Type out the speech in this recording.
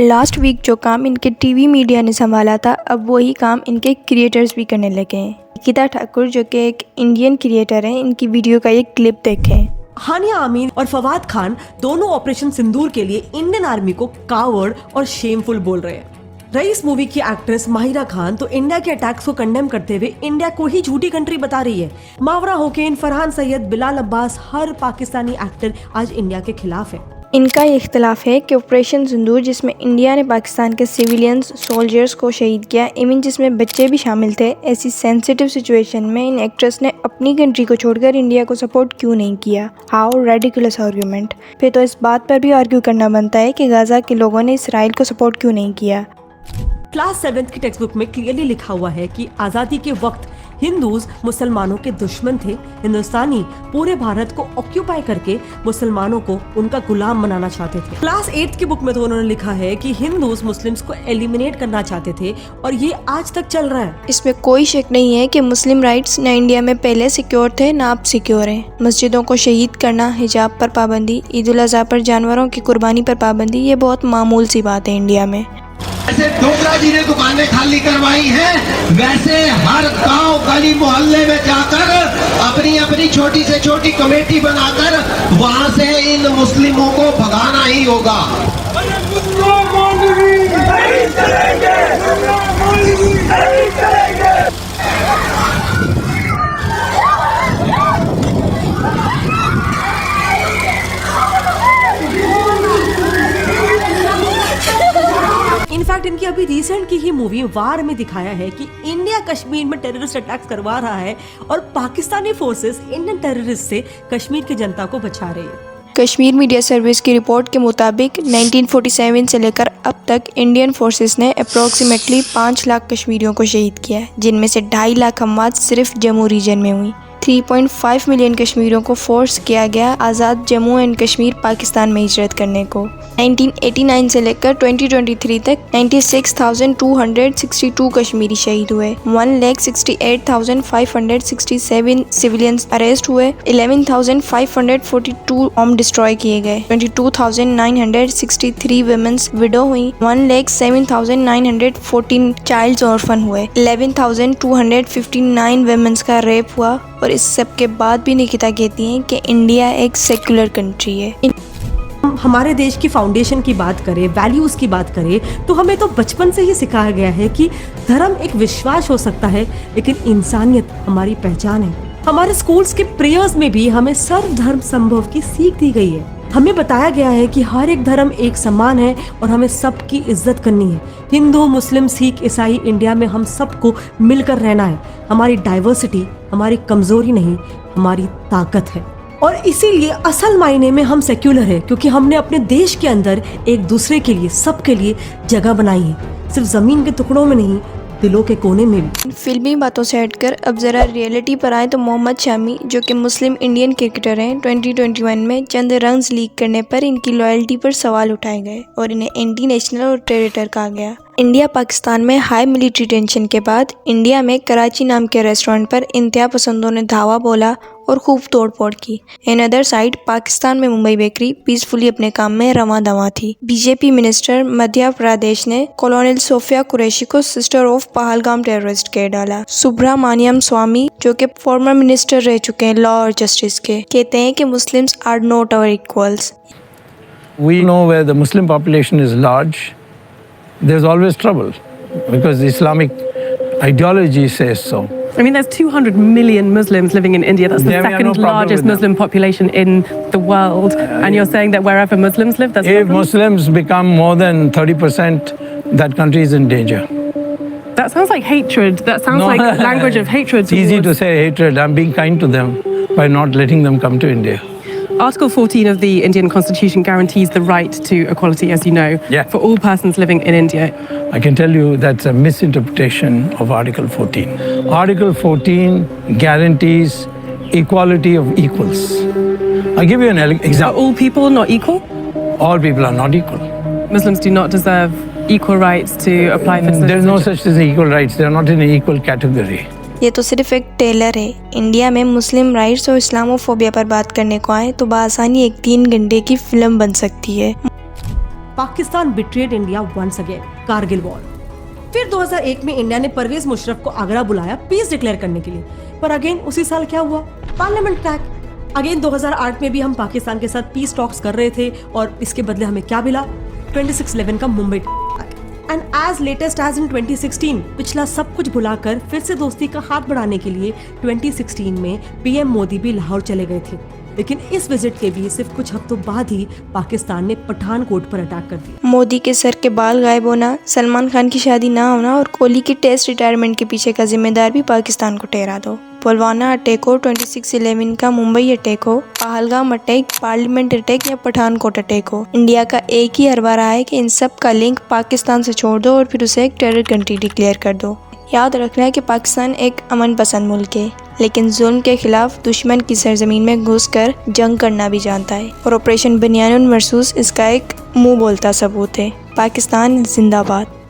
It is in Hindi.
लास्ट वीक जो काम इनके टीवी मीडिया ने संभाला था, अब वही काम इनके क्रिएटर्स भी करने लगे हैं। निकिता ठाकुर जो कि एक इंडियन क्रिएटर हैं, इनकी वीडियो का एक क्लिप देखें। हानिया आमीन और फवाद खान दोनों ऑपरेशन सिंदूर के लिए इंडियन आर्मी को कावर्ड और शेमफुल बोल रहे हैं। रईस मूवी की एक्ट्रेस माहिरा खान तो इंडिया के अटैक्स को कंडेम करते हुए इंडिया को ही झूठी कंट्री बता रही है। मावरा हुसैन, फरहान सैयद, बिलाल अब्बास, हर पाकिस्तानी एक्टर आज इंडिया के खिलाफ है। इनका ये इख्तलाफ है कि ऑपरेशन सिंदूर जिसमें इंडिया ने पाकिस्तान के सिविलियंस सोल्जर्स को शहीद किया, इवन जिसमें बच्चे भी शामिल थे, ऐसी सेंसिटिव सिचुएशन में इन एक्ट्रेस ने अपनी कंट्री को छोड़कर इंडिया को सपोर्ट क्यों नहीं किया। How ridiculous argument. फिर तो इस बात पर भी आर्ग्यू करना बनता है कि गाजा के लोगों ने इसराइल को सपोर्ट क्यों नहीं किया। क्लास 7 की टेक्स्ट बुक में क्लियरली लिखा हुआ है कि आजादी के वक्त हिंदूज मुसलमानों के दुश्मन थे। हिंदुस्तानी पूरे भारत को ऑक्यूपाई करके मुसलमानों को उनका गुलाम बनाना चाहते थे। क्लास 8 की बुक में तो उन्होंने लिखा है कि हिंदूज मुस्लिम्स को एलिमिनेट करना चाहते थे और ये आज तक चल रहा है। इसमें कोई शक नहीं है कि मुस्लिम राइट्स न इंडिया में पहले सिक्योर थे न अब सिक्योर हैं। मस्जिदों को शहीद करना, हिजाब पर पाबंदी, ईद उल अज़हा पर जानवरों की कुर्बानी पर पाबंदी, ये बहुत मामूल सी बात है इंडिया में। जैसे डोगरा जी ने दुकानें खाली करवाई हैं, वैसे हर गांव गली मोहल्ले में जाकर अपनी अपनी छोटी से छोटी कमेटी बनाकर वहां से इन मुस्लिमों को भगाना ही होगा। इनफैक्ट इनकी अभी रिसेंट की ही मूवी वार में दिखाया है कि इंडिया कश्मीर में टेररिस्ट अटैक्स करवा रहा है और पाकिस्तानी फोर्सेस इंडियन टेररिस्ट से कश्मीर की जनता को बचा रही है। कश्मीर मीडिया सर्विस की रिपोर्ट के मुताबिक 1947 से लेकर अब तक इंडियन फोर्सेस ने अप्रोक्सीमेटली 5 लाख कश्मीरियों को शहीद किया है, जिनमें से 2.5 लाख हमवात सिर्फ जम्मू रीजन में हुई। 3.5 मिलियन कश्मीरियों को फोर्स किया गया आज़ाद जम्मू एंड कश्मीर पाकिस्तान में हिजरत करने को। 1989 से लेकर 2023 तक 96,262 कश्मीरी शहीद हुए, 1,68,567 सिविलियंस अरेस्ट हुए, 11,542 होम डिस्ट्रॉय किए गए, 22,963 वुमेन्स विडो हुई, 1,07,914 चाइल्ड्स ऑर्फन हुए, 11,259 वुमेन्स का रेप हुआ। और इस सब के बाद भी निकिता कहती हैं कि इंडिया एक सेक्युलर कंट्री है। हमारे देश की फाउंडेशन की बात करें, वैल्यूज की बात करें, तो हमें तो बचपन से ही सिखाया गया है कि धर्म एक विश्वास हो सकता है, लेकिन इंसानियत हमारी पहचान है। हमारे स्कूल्स के प्रेयर्स में भी हमें सर्वधर्म संभव की सीख दी गई है। हमें बताया गया है कि हर एक धर्म एक समान है और हमें सबकी इज्जत करनी है। हिंदू, मुस्लिम, सिख, ईसाई, इंडिया में हम सबको मिलकर रहना है। हमारी डाइवर्सिटी हमारी कमजोरी नहीं, हमारी ताकत है। और इसीलिए असल मायने में हम सेक्युलर है, क्योंकि हमने अपने देश के अंदर एक दूसरे के लिए, सबके लिए जगह बनाई है, सिर्फ जमीन के टुकड़ों में नहीं, दिलों के कोने में भी। फिल्मी बातों से हटकर अब जरा रियलिटी पर आए तो मोहम्मद शामी जो कि मुस्लिम इंडियन क्रिकेटर हैं, 2021 में चंद रन्स लीक करने पर इनकी लॉयल्टी पर सवाल उठाए गए और इन्हें एंटी नेशनल और टेररिस्ट कहा गया। इंडिया पाकिस्तान में हाई मिलिट्री टेंशन के बाद इंडिया में कराची नाम के रेस्टोरेंट पर इंतहा पसंदों ने धावा बोला और खूब तोड़फोड़ की। इन अदर साइड पाकिस्तान में मुंबई बेकरी पीसफुली अपने काम में रवां दवां थी। बीजेपी मिनिस्टर मध्य प्रदेश ने कॉलोनल सोफिया कुरैशी को सिस्टर ऑफ पहलगाम टेररिस्ट कह डाला। सुब्रमण्यम स्वामी जो कि फॉर्मर मिनिस्टर रह चुके हैं लॉ और जस्टिस के, कहते हैं कि Muslims are not our equals. We know where the Muslim population is large, there's always trouble because the Islamic ideology says so. I mean, there's 200 million Muslims living in India. That's the second largest Muslim population in the world. And you're saying that wherever Muslims live, there's If Muslims become more than 30%, that country is in danger. That sounds like hatred. That sounds like language of hatred. It's easy to say hatred. I'm being kind to them by not letting them come to India. Article 14 of the Indian Constitution guarantees the right to equality, as you know, for all persons living in India. I can tell you that's a misinterpretation of Article 14. Article 14 guarantees equality of equals. I'll give you an example. Are all people not equal? All people are not equal. Muslims do not deserve equal rights to apply for citizenship. There's no such thing as equal rights. They're not in an equal category. ये तो सिर्फ एक टेलर है। इंडिया में मुस्लिम राइट्स और इस्लामोफोबिया पर बात करने को आए तो बआसानी एक 3 घंटे की फिल्म बन सकती है। Pakistan betrayed India once again, Kargil war. फिर 2001 में इंडिया ने परवेज मुशर्रफ को आगरा बुलाया पीस डिक्लेयर करने के लिए, पर अगेन उसी साल क्या हुआ, पार्लियामेंट क्रैक। अगेन 2008 में भी हम पाकिस्तान के साथ पीस टॉक्स कर रहे थे और इसके बदले हमें क्या मिला, 26/11 का Mumbai. And as latest as in 2016 पिछला सब कुछ भुलाकर फिर से दोस्ती का हाथ बढ़ाने के लिए 2016 में पीएम मोदी भी लाहौर चले गए थे। लेकिन इस विजिट के भी सिर्फ कुछ हफ्तों बाद ही पाकिस्तान ने पठानकोट पर अटैक कर दिया। मोदी के सर के बाल गायब होना, सलमान खान की शादी ना होना और कोहली की टेस्ट रिटायरमेंट के पीछे का जिम्मेदार भी पाकिस्तान को ठहरा दो। पुलवामा अटैक हो, 26/11 का मुंबई अटैक हो, पहलगाम अटैक, पार्लियामेंट अटैक या पठानकोट अटैक हो, इंडिया का एक ही हरवा रहा है कि इन सब का लिंक पाकिस्तान से छोड़ दो और फिर उसे एक टेरर कंट्री डिक्लेयर कर दो। याद रखना है कि पाकिस्तान एक अमन पसंद मुल्क है, लेकिन जुल्म के खिलाफ दुश्मन की सरजमीन में घुसकर जंग करना भी जानता है और ऑपरेशन बनियानुन मरसूस इसका एक मुंह बोलता सबूत है। पाकिस्तान जिंदाबाद।